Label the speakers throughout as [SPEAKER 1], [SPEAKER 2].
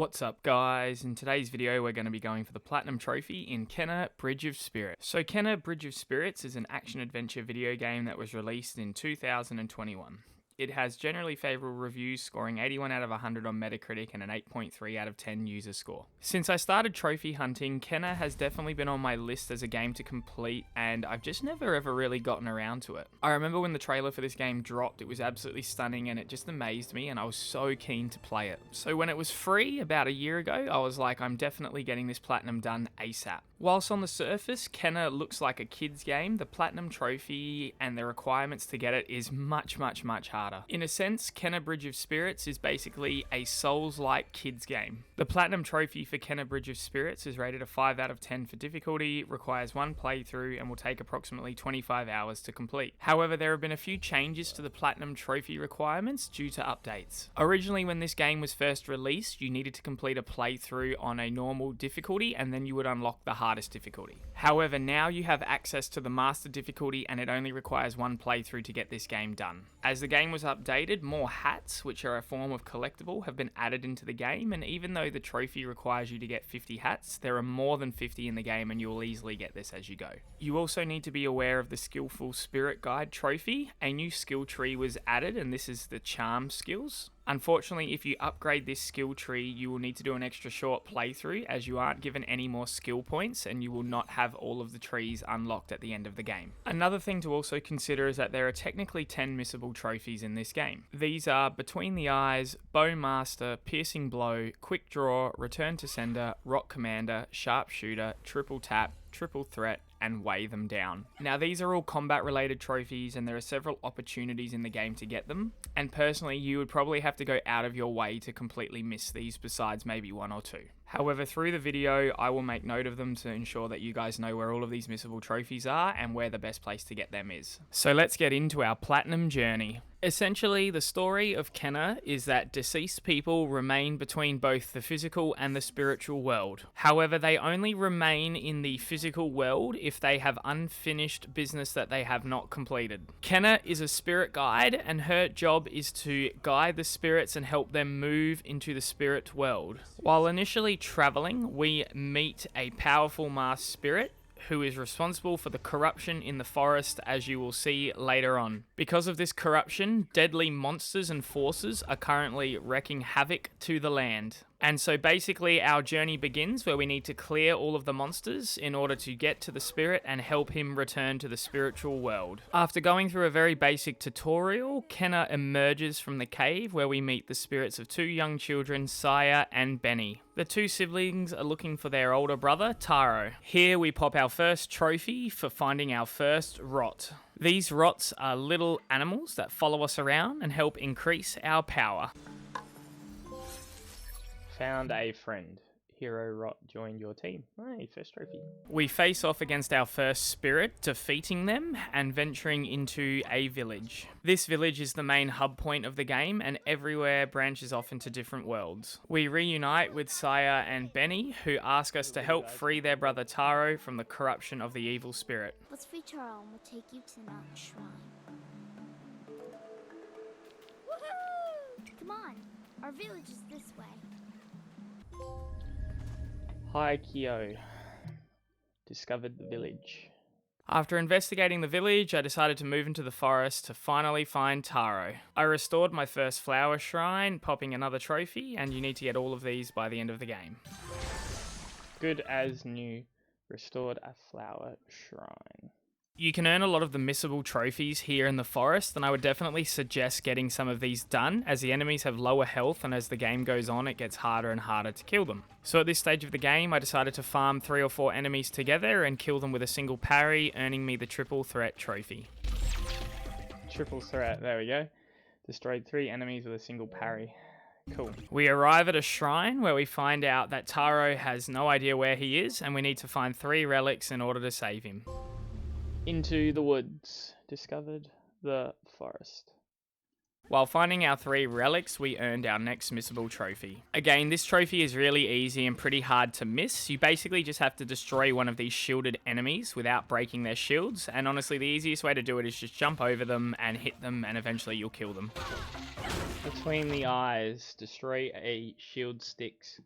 [SPEAKER 1] What's up guys? In today's video we're going to be going for the Platinum Trophy in Kenna Bridge of Spirits. So Kenna Bridge of Spirits is an action-adventure video game that was released in 2021. It has generally favourable reviews, scoring 81 out of 100 on Metacritic and an 8.3 out of 10 user score. Since I started trophy hunting, Kenna has definitely been on my list as a game to complete, and I've just never ever really gotten around to it. I remember when the trailer for this game dropped, it was absolutely stunning and it just amazed me and I was so keen to play it. So when it was free about a year ago, I was like, I'm definitely getting this Platinum done ASAP. Whilst on the surface, Kenna looks like a kid's game, the Platinum Trophy and the requirements to get it is much harder. In a sense, Kenna Bridge of Spirits is basically a Souls-like kids game. The Platinum Trophy for Kenna Bridge of Spirits is rated a 5 out of 10 for difficulty, requires one playthrough and will take approximately 25 hours to complete. However, there have been a few changes to the Platinum Trophy requirements due to updates. Originally, when this game was first released, you needed to complete a playthrough on a normal difficulty and then you would unlock the hardest difficulty. However, now you have access to the master difficulty and it only requires one playthrough to get this game done. As the game was updated, more hats, which are a form of collectible, have been added into the game, and even though the trophy requires you to get 50 hats, there are more than 50 in the game and you will easily get this as you go. You also need to be aware of the Skillful Spirit Guide trophy. A new skill tree was added and this is the charm skills. Unfortunately, if you upgrade this skill tree, you will need to do an extra short playthrough as you aren't given any more skill points and you will not have all of the trees unlocked at the end of the game. Another thing to also consider is that there are technically 10 missable trophies in this game. These are Between the Eyes, Bow Master, Piercing Blow, Quick Draw, Return to Sender, Rock Commander, Sharpshooter, Triple Tap, Triple Threat, and Weigh Them Down. Now these are all combat related trophies and there are several opportunities in the game to get them, and personally you would probably have to go out of your way to completely miss these besides maybe one or two. However, through the video I will make note of them to ensure that you guys know where all of these missable trophies are and where the best place to get them is. So let's get into our Platinum journey. Essentially, the story of Kenna is that deceased people remain between both the physical and the spiritual world. However, they only remain in the physical world if they have unfinished business that they have not completed. Kenna is a spirit guide and her job is to guide the spirits and help them move into the spirit world. While initially traveling, we meet a powerful masked spirit who is responsible for the corruption in the forest, as you will see later on. Because of this corruption, deadly monsters and forces are currently wreaking havoc to the land. And so basically our journey begins where we need to clear all of the monsters in order to get to the spirit and help him return to the spiritual world. After going through a very basic tutorial, Kenna emerges from the cave where we meet the spirits of two young children, Saya and Benny. The two siblings are looking for their older brother, Taro. Here we pop our first trophy for finding our first rot. These rots are little animals that follow us around and help increase our power. Found a friend. Hero Rot joined your team. Hey, first trophy. We face off against our first spirit, defeating them and venturing into a village. This village is the main hub point of the game and everywhere branches off into different worlds. We reunite with Saya and Benny, who ask us to help free their brother Taro from the corruption of the evil spirit.
[SPEAKER 2] Let's free Taro and we'll take you to the mountain shrine. Woohoo! Come on, our village is this way.
[SPEAKER 1] Hi Kyo. Discovered the village. After investigating the village, I decided to move into the forest to finally find Taro. I restored my first flower shrine, popping another trophy, and you need to get all of these by the end of the game. Good as new. Restored a flower shrine. You can earn a lot of the missable trophies here in the forest, and I would definitely suggest getting some of these done, as the enemies have lower health and as the game goes on it gets harder and harder to kill them. So at this stage of the game I decided to farm 3 or 4 enemies together and kill them with a single parry, earning me the Triple Threat trophy. Triple Threat, there we go. Destroyed 3 enemies with a single parry. Cool. We arrive at a shrine where we find out that Taro has no idea where he is and we need to find 3 relics in order to save him. Into the woods. Discovered the forest. While finding our 3 relics, we earned our next missable trophy. Again, this trophy is really easy and pretty hard to miss. You basically just have to destroy one of these shielded enemies without breaking their shields, and honestly the easiest way to do it is just jump over them and hit them and eventually you'll kill them. Between the eyes, destroy a shield sticks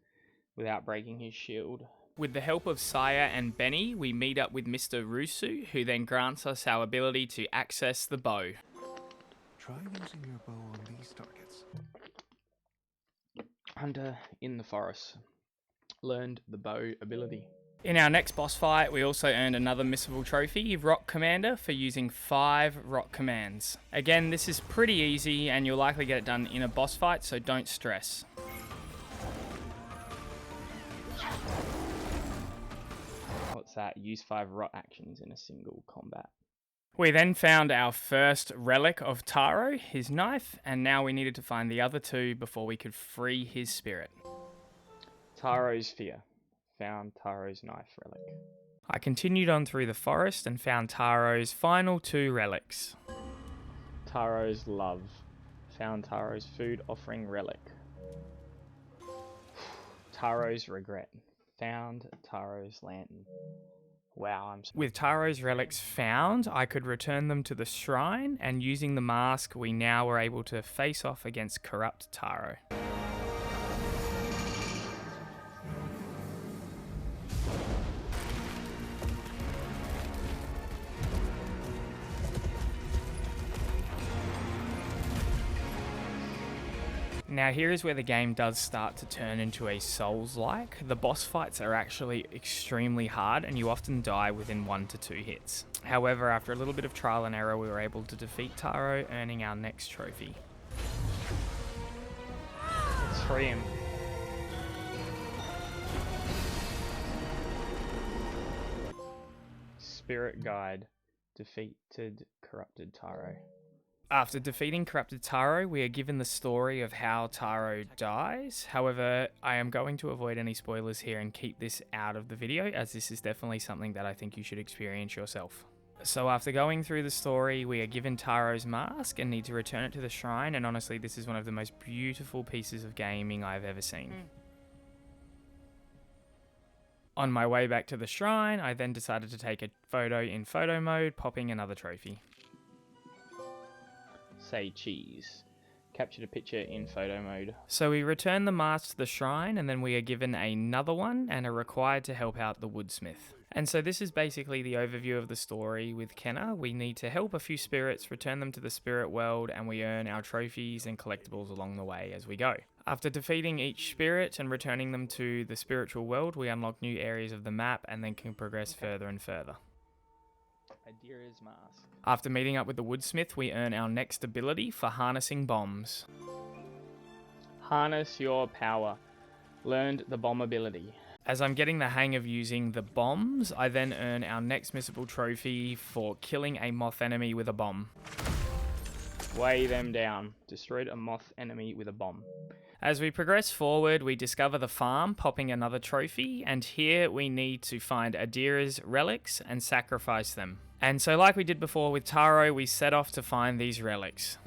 [SPEAKER 1] without breaking his shield. With the help of Saya and Benny, we meet up with Mr. Rusu, who then grants us our ability to access the bow.
[SPEAKER 3] Try using your bow on these targets.
[SPEAKER 1] Hunter in the forest. Learned the bow ability. In our next boss fight, we also earned another missable trophy, Rock Commander, for using 5 rock commands. Again, this is pretty easy and you'll likely get it done in a boss fight, so don't stress. What's that? Use 5 rock actions in a single combat. We then found our first relic of Taro, his knife, and now we needed to find the other 2 before we could free his spirit. Taro's Fear. Found Taro's knife relic. I continued on through the forest and found Taro's final 2 relics. Taro's Love. Found Taro's food offering relic. Taro's Regret. Found Taro's lantern. Wow, With Taro's relics found, I could return them to the shrine, and using the mask, we now were able to face off against corrupt Taro. Now here is where the game does start to turn into a Souls-like. The boss fights are actually extremely hard and you often die within 1 to 2 hits. However, after a little bit of trial and error, we were able to defeat Taro, earning our next trophy. Let's free him. Spirit Guide. Defeated corrupted Taro. After defeating corrupted Taro, we are given the story of how Taro dies. However, I am going to avoid any spoilers here and keep this out of the video, as this is definitely something that I think you should experience yourself. So after going through the story, we are given Taro's mask and need to return it to the shrine, and honestly, this is one of the most beautiful pieces of gaming I've ever seen. On my way back to the shrine, I then decided to take a photo in photo mode, popping another trophy. Say cheese. Captured a picture in photo mode. So we return the mask to the shrine, and then we are given another one and are required to help out the woodsmith. And so this is basically the overview of the story with Kenna. We need to help a few spirits, return them to the spirit world, and we earn our trophies and collectibles along the way as we go. After defeating each spirit and returning them to the spiritual world, we unlock new areas of the map and then can progress further and further. Adira's mask. After meeting up with the woodsmith, we earn our next ability for harnessing bombs. Harness your power. Learned the bomb ability. As I'm getting the hang of using the bombs, I then earn our next missable trophy for killing a moth enemy with a bomb. Weigh them down. Destroyed a moth enemy with a bomb. As we progress forward, we discover the farm, popping another trophy, and here we need to find Adira's relics and sacrifice them. And so like we did before with Taro, we set off to find these relics.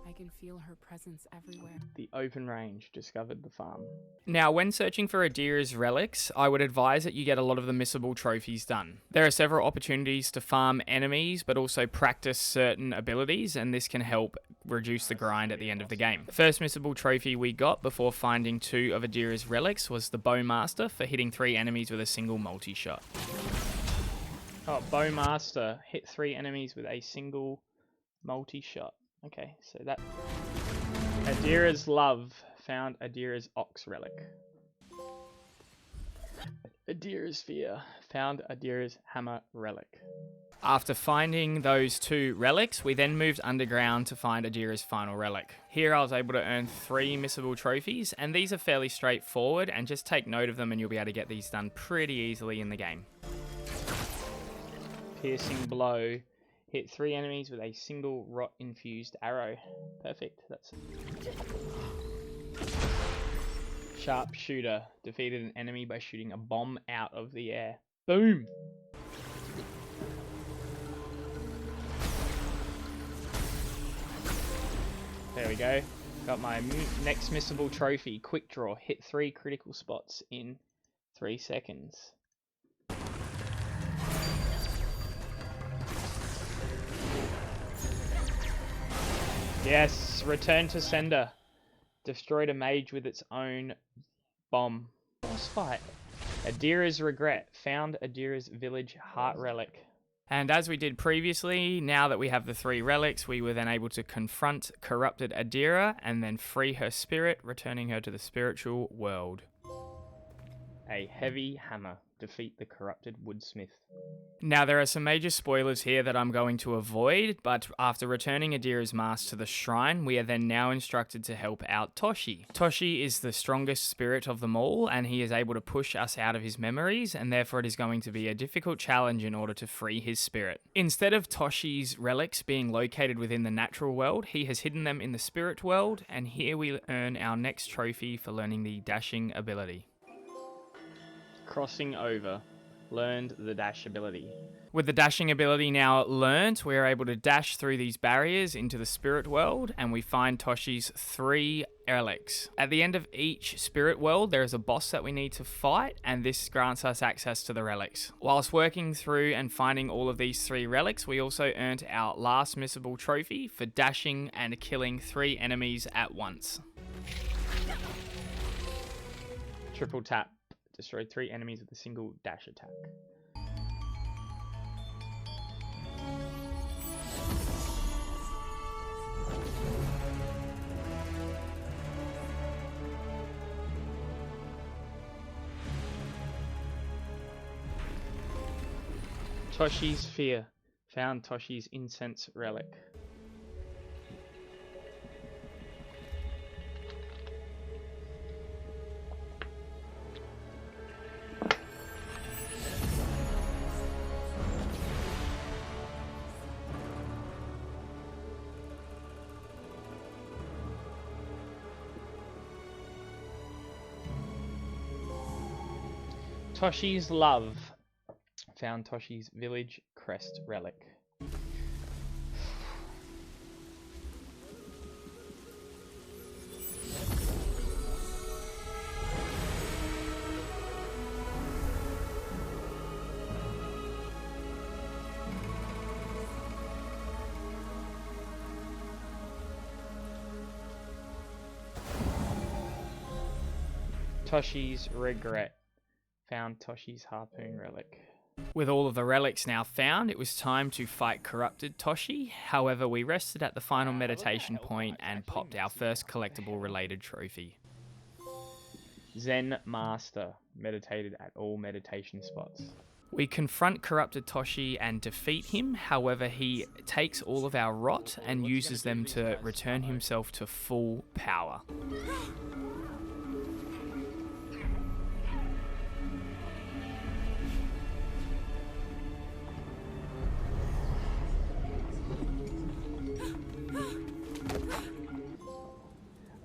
[SPEAKER 4] I can feel her presence everywhere.
[SPEAKER 1] The open range discovered the farm. Now, when searching for Adira's relics, I would advise that you get a lot of the missable trophies done. There are several opportunities to farm enemies, but also practice certain abilities, and this can help reduce the grind at the end of the game. The first missable trophy we got before finding 2 of Adira's relics was the Bowmaster for hitting 3 enemies with a single multi-shot. Oh, Bowmaster. Hit 3 enemies with a single multi-shot. Okay, so that... Adira's Love. Found Adira's Ox relic. Adira's Fear. Found Adira's Hammer relic. After finding those 2 relics, we then moved underground to find Adira's final relic. Here I was able to earn 3 missable trophies, and these are fairly straightforward, and just take note of them and you'll be able to get these done pretty easily in the game. Piercing Blow. Hit 3 enemies with a single rot-infused arrow. Perfect. That's it. Sharpshooter. Defeated an enemy by shooting a bomb out of the air. Boom! There we go. Got my next missable trophy. Quick Draw. Hit 3 critical spots in 3 seconds. Yes, return to sender. Destroyed a mage with its own bomb. Boss fight. Adira's regret. Found Adira's village heart relic. And as we did previously, now that we have the 3 relics, we were then able to confront corrupted Adira and then free her spirit, returning her to the spiritual world. A heavy hammer. Defeat the corrupted woodsmith. Now, there are some major spoilers here that I'm going to avoid, but after returning Adira's mask to the shrine, we are then now instructed to help out Toshi. Toshi is the strongest spirit of them all, and he is able to push us out of his memories, and therefore it is going to be a difficult challenge in order to free his spirit. Instead of Toshi's relics being located within the natural world, he has hidden them in the spirit world, and here we earn our next trophy for learning the dashing ability. Crossing over. Learned the dash ability. With the dashing ability now learnt, we are able to dash through these barriers into the spirit world, and we find Toshi's 3 relics. At the end of each spirit world, there is a boss that we need to fight, and this grants us access to the relics. Whilst working through and finding all of these 3 relics, we also earned our last missable trophy for dashing and killing 3 enemies at once. Triple tap. Destroyed 3 enemies with a single dash attack. Toshi's fear. Found Toshi's incense relic. Toshi's love. Found Toshi's village crest relic. Toshi's regret. Found Toshi's harpoon relic. With all of the relics now found, it was time to fight corrupted Toshi. However, we rested at the final meditation point and popped our first collectible related trophy. Zen Master. Meditated at all meditation spots. We confront corrupted Toshi and defeat him. However, he takes all of our rot and uses them to return himself to full power.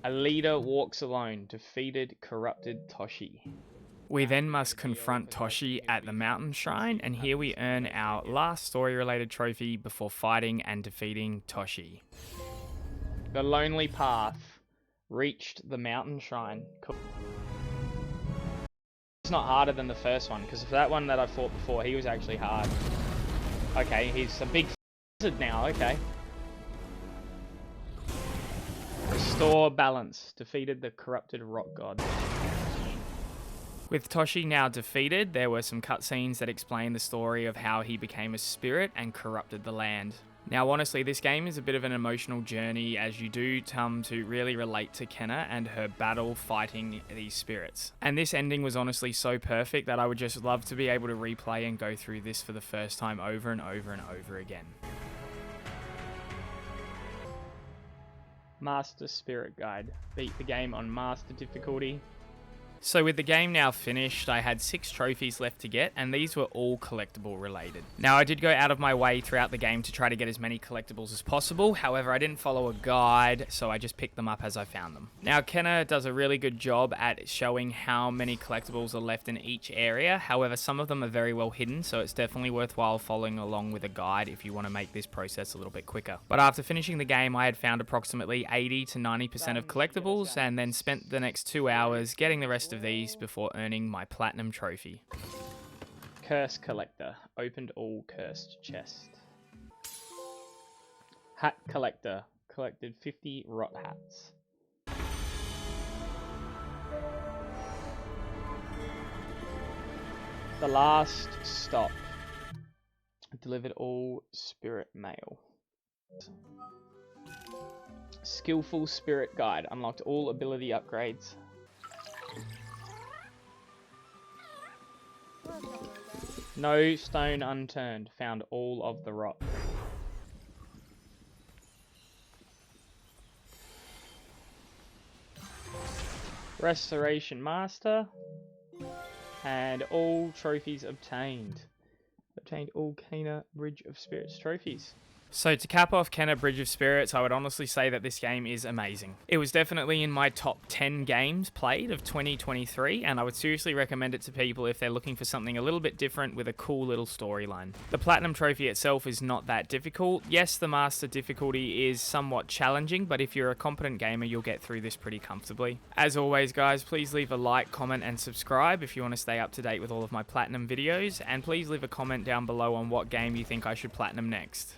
[SPEAKER 1] A leader walks alone, defeated corrupted Toshi. We then must confront Toshi at the mountain shrine, and here we earn our last story-related trophy before fighting and defeating Toshi. The lonely path. Reached the mountain shrine. Cool. It's not harder than the first one, because for that one that I fought before, he was actually hard. Okay, he's a big wizard now, okay. Restore balance. Defeated the corrupted rock god. With Toshi now defeated, there were some cutscenes that explain the story of how he became a spirit and corrupted the land. Now, honestly, this game is a bit of an emotional journey as you do come to really relate to Kenna and her battle fighting these spirits. And this ending was honestly so perfect that I would just love to be able to replay and go through this for the first time over and over and over again. Master Spirit Guide. Beat the game on Master difficulty. So with the game now finished, I had 6 trophies left to get, and these were all collectible related. Now, I did go out of my way throughout the game to try to get as many collectibles as possible. However, I didn't follow a guide, so I just picked them up as I found them. Now, Kenna does a really good job at showing how many collectibles are left in each area. However, some of them are very well hidden, so it's definitely worthwhile following along with a guide if you want to make this process a little bit quicker. But after finishing the game, I had found approximately 80 to 90% of collectibles, and then spent the next 2 hours getting the rest of these before earning my platinum trophy. Curse Collector. Opened all cursed chest. Hat Collector. collected 50 rot hats. The last stop. Delivered all spirit mail. Skillful spirit guide. Unlocked all ability upgrades. No stone unturned. Found all of the rot. Restoration Master. And all trophies obtained. Obtained all Kena Bridge of Spirits trophies. So to cap off Kena Bridge of Spirits, I would honestly say that this game is amazing. It was definitely in my top 10 games played of 2023, and I would seriously recommend it to people if they're looking for something a little bit different with a cool little storyline. The Platinum Trophy itself is not that difficult. Yes, the Master difficulty is somewhat challenging, but if you're a competent gamer, you'll get through this pretty comfortably. As always, guys, please leave a like, comment, and subscribe if you want to stay up to date with all of my Platinum videos, and please leave a comment down below on what game you think I should Platinum next.